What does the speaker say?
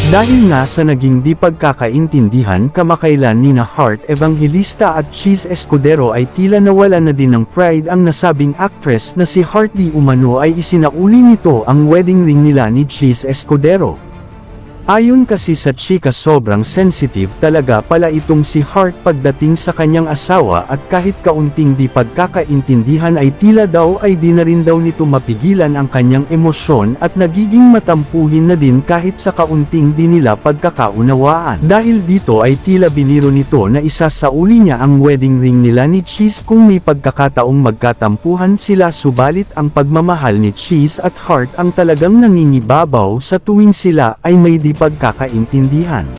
Dahil nga sa naging di pagkakaintindihan kamakailan nina Heart Evangelista at Cheese Escudero ay tila nawala na din ng pride ang nasabing actress na si Heart di umano ay isinauli nito ang wedding ring nila ni Cheese Escudero. Ayon kasi sa chika sobrang sensitive talaga pala itong si Heart pagdating sa kanyang asawa at kahit kaunting di pagkakaintindihan ay tila daw ay di na rin daw nito mapigilan ang kanyang emosyon at nagiging matampuhin na din kahit sa kaunting di nila pagkakaunawaan. Dahil dito ay tila biniro nito na isasauli niya ang wedding ring nila ni Cheese kung may pagkakataong magkatampuhan sila subalit ang pagmamahal ni Cheese at Heart ang talagang nangingibabaw sa tuwing sila ay may di pagkakaintindihan.